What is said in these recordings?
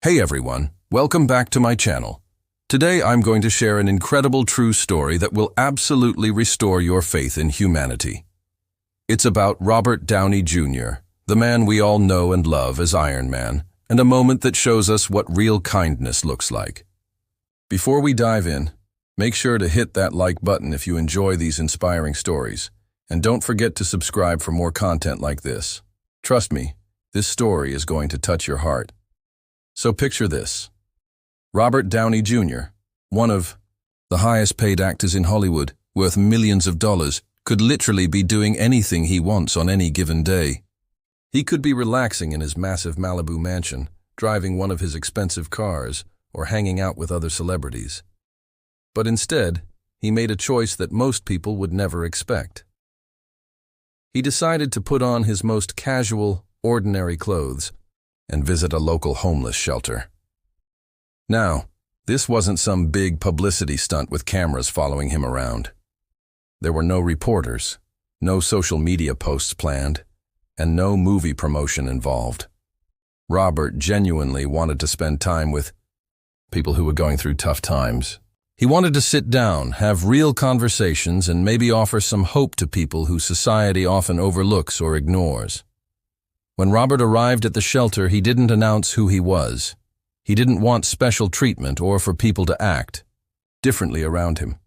Hey everyone, welcome back to my channel. Today I'm going to share an incredible true story that will absolutely restore your faith in humanity. It's about Robert Downey Jr., the man we all know and love as Iron Man, and a moment that shows us what real kindness looks like. Before we dive in, make sure to hit that like button if you enjoy these inspiring stories, and don't forget to subscribe for more content like this. Trust me, this story is going to touch your heart. So picture this. Robert Downey Jr., one of the highest paid actors in Hollywood, worth millions of dollars, could literally be doing anything he wants on any given day. He could be relaxing in his massive Malibu mansion, driving one of his expensive cars, or hanging out with other celebrities. But instead, he made a choice that most people would never expect. He decided to put on his most casual, ordinary clothes and visit a local homeless shelter. Now, this wasn't some big publicity stunt with cameras following him around. There were no reporters, no social media posts planned, and no movie promotion involved. Robert genuinely wanted to spend time with people who were going through tough times. He wanted to sit down, have real conversations, and maybe offer some hope to people who society often overlooks or ignores. When Robert arrived at the shelter, he didn't announce who he was. He didn't want special treatment or for people to act differently around him.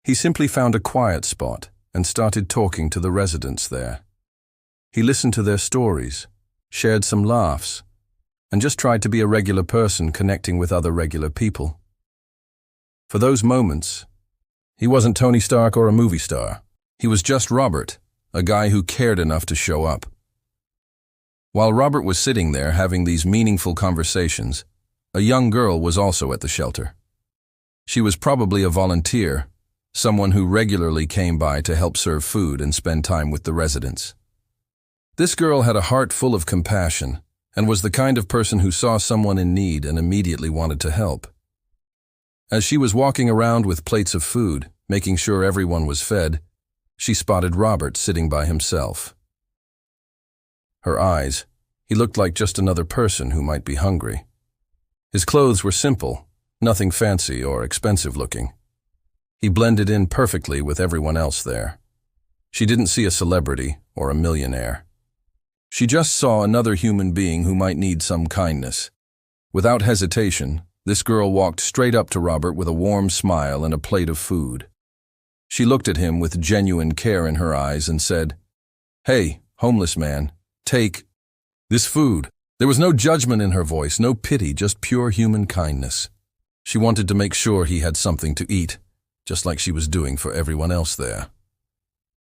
He simply found a quiet spot and started talking to the residents there. He listened to their stories, shared some laughs, and just tried to be a regular person connecting with other regular people. For those moments, he wasn't Tony Stark or a movie star. He was just Robert, a guy who cared enough to show up. While Robert was sitting there having these meaningful conversations, a young girl was also at the shelter. She was probably a volunteer, someone who regularly came by to help serve food and spend time with the residents. This girl had a heart full of compassion and was the kind of person who saw someone in need and immediately wanted to help. As she was walking around with plates of food, making sure everyone was fed, she spotted Robert sitting by himself. Her eyes, he looked like just another person who might be hungry. His clothes were simple, nothing fancy or expensive looking. He blended in perfectly with everyone else there. She didn't see a celebrity or a millionaire. She just saw another human being who might need some kindness. Without hesitation, this girl walked straight up to Robert with a warm smile and a plate of food. She looked at him with genuine care in her eyes and said, "Hey, homeless man, take this food." There was no judgment in her voice, no pity, just pure human kindness. She wanted to make sure he had something to eat, just like she was doing for everyone else there.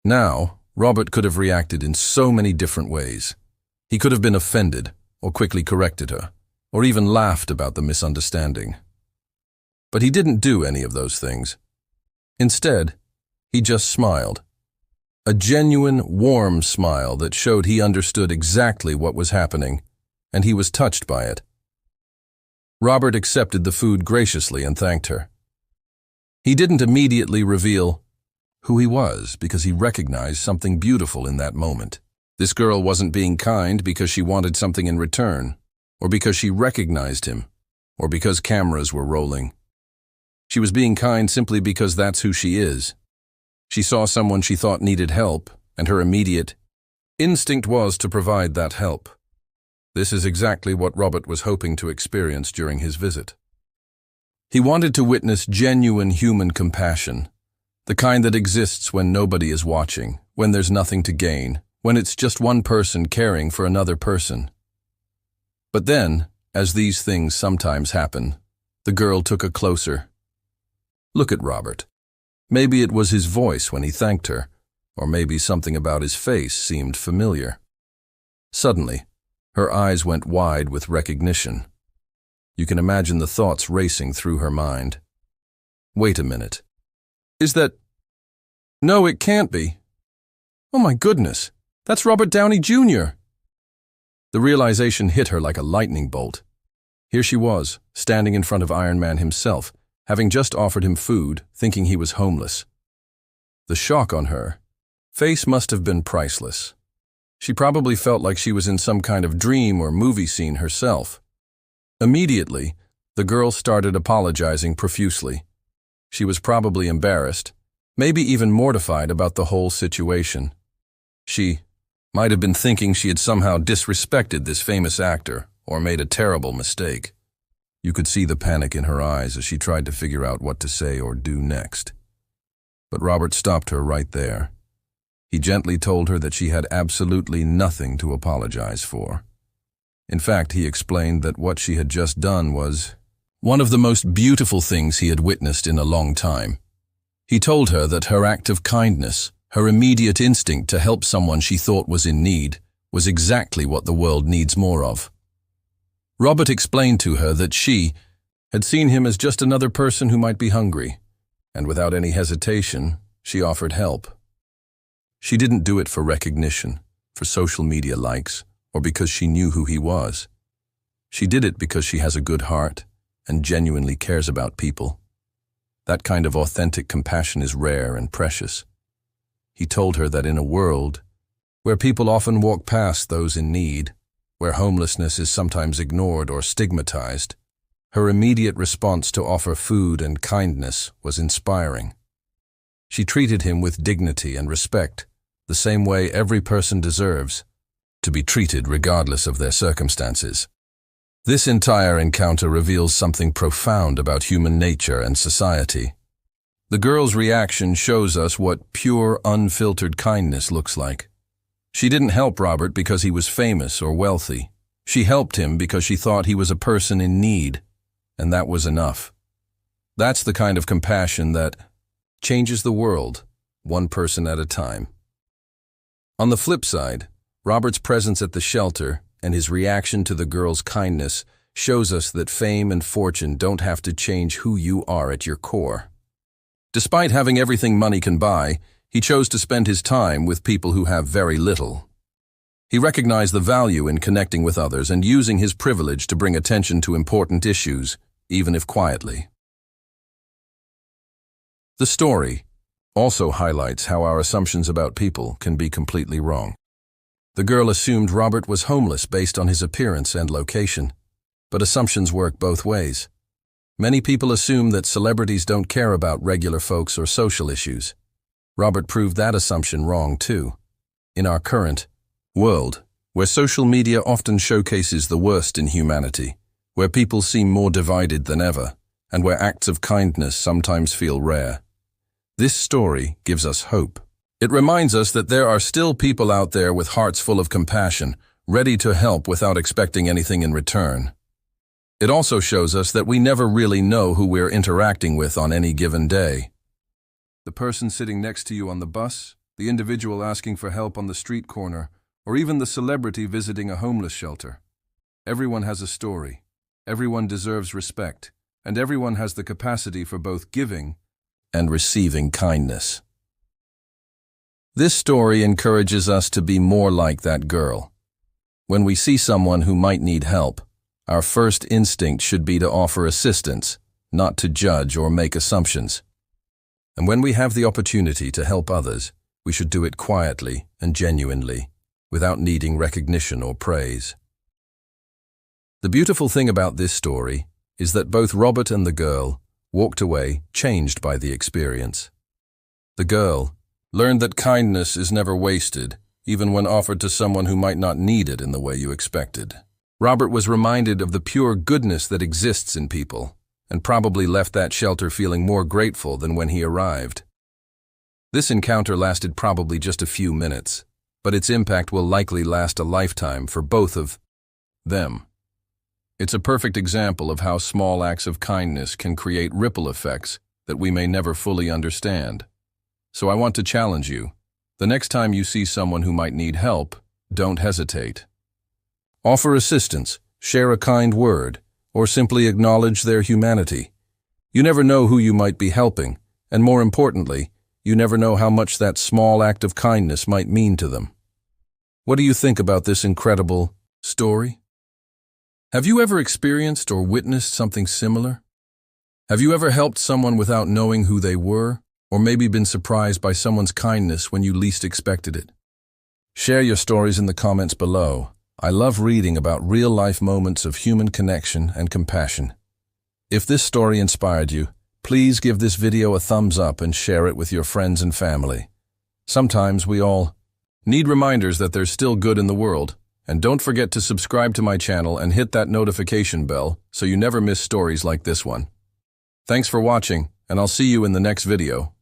Now, Robert could have reacted in so many different ways. He could have been offended, or quickly corrected her, or even laughed about the misunderstanding. But he didn't do any of those things. Instead, he just smiled. A genuine, warm smile that showed he understood exactly what was happening, and he was touched by it. Robert accepted the food graciously and thanked her. He didn't immediately reveal who he was because he recognized something beautiful in that moment. This girl wasn't being kind because she wanted something in return, or because she recognized him, or because cameras were rolling. She was being kind simply because that's who she is. She saw someone she thought needed help, and her immediate instinct was to provide that help. This is exactly what Robert was hoping to experience during his visit. He wanted to witness genuine human compassion, the kind that exists when nobody is watching, when there's nothing to gain, when it's just one person caring for another person. But then, as these things sometimes happen, the girl took a closer look at Robert. Maybe it was his voice when he thanked her, or maybe something about his face seemed familiar. Suddenly, her eyes went wide with recognition. You can imagine the thoughts racing through her mind. Wait a minute. Is that... No, it can't be. Oh my goodness, that's Robert Downey Jr. The realization hit her like a lightning bolt. Here she was, standing in front of Iron Man himself, having just offered him food, thinking he was homeless. The shock on her face must have been priceless. She probably felt like she was in some kind of dream or movie scene herself. Immediately, the girl started apologizing profusely. She was probably embarrassed, maybe even mortified about the whole situation. She might have been thinking she had somehow disrespected this famous actor or made a terrible mistake. You could see the panic in her eyes as she tried to figure out what to say or do next. But Robert stopped her right there. He gently told her that she had absolutely nothing to apologize for. In fact, he explained that what she had just done was one of the most beautiful things he had witnessed in a long time. He told her that her act of kindness, her immediate instinct to help someone she thought was in need, was exactly what the world needs more of. Robert explained to her that she had seen him as just another person who might be hungry, and without any hesitation, she offered help. She didn't do it for recognition, for social media likes, or because she knew who he was. She did it because she has a good heart and genuinely cares about people. That kind of authentic compassion is rare and precious. He told her that in a world where people often walk past those in need, where homelessness is sometimes ignored or stigmatized, her immediate response to offer food and kindness was inspiring. She treated him with dignity and respect, the same way every person deserves to be treated regardless of their circumstances. This entire encounter reveals something profound about human nature and society. The girl's reaction shows us what pure, unfiltered kindness looks like. She didn't help Robert because he was famous or wealthy. She helped him because she thought he was a person in need, and that was enough. That's the kind of compassion that changes the world, one person at a time. On the flip side, Robert's presence at the shelter and his reaction to the girl's kindness shows us that fame and fortune don't have to change who you are at your core. Despite having everything money can buy, he chose to spend his time with people who have very little. He recognized the value in connecting with others and using his privilege to bring attention to important issues, even if quietly. The story also highlights how our assumptions about people can be completely wrong. The girl assumed Robert was homeless based on his appearance and location, but assumptions work both ways. Many people assume that celebrities don't care about regular folks or social issues. Robert proved that assumption wrong too. In our current world, where social media often showcases the worst in humanity, where people seem more divided than ever, and where acts of kindness sometimes feel rare, this story gives us hope. It reminds us that there are still people out there with hearts full of compassion, ready to help without expecting anything in return. It also shows us that we never really know who we're interacting with on any given day. The person sitting next to you on the bus, the individual asking for help on the street corner, or even the celebrity visiting a homeless shelter. Everyone has a story, everyone deserves respect, and everyone has the capacity for both giving and receiving kindness. This story encourages us to be more like that girl. When we see someone who might need help, our first instinct should be to offer assistance, not to judge or make assumptions. And when we have the opportunity to help others, we should do it quietly and genuinely, without needing recognition or praise. The beautiful thing about this story is that both Robert and the girl walked away changed by the experience. The girl learned that kindness is never wasted, even when offered to someone who might not need it in the way you expected. Robert was reminded of the pure goodness that exists in people, and probably left that shelter feeling more grateful than when he arrived. This encounter lasted probably just a few minutes, but its impact will likely last a lifetime for both of them. It's a perfect example of how small acts of kindness can create ripple effects that we may never fully understand. So I want to challenge you. The next time you see someone who might need help, don't hesitate. Offer assistance, share a kind word, or simply acknowledge their humanity. You never know who you might be helping, and more importantly, you never know how much that small act of kindness might mean to them. What do you think about this incredible story? Have you ever experienced or witnessed something similar? Have you ever helped someone without knowing who they were, or maybe been surprised by someone's kindness when you least expected it? Share your stories in the comments below. I love reading about real-life moments of human connection and compassion. If this story inspired you, please give this video a thumbs up and share it with your friends and family. Sometimes we all need reminders that there's still good in the world. And don't forget to subscribe to my channel and hit that notification bell so you never miss stories like this one. Thanks for watching, and I'll see you in the next video.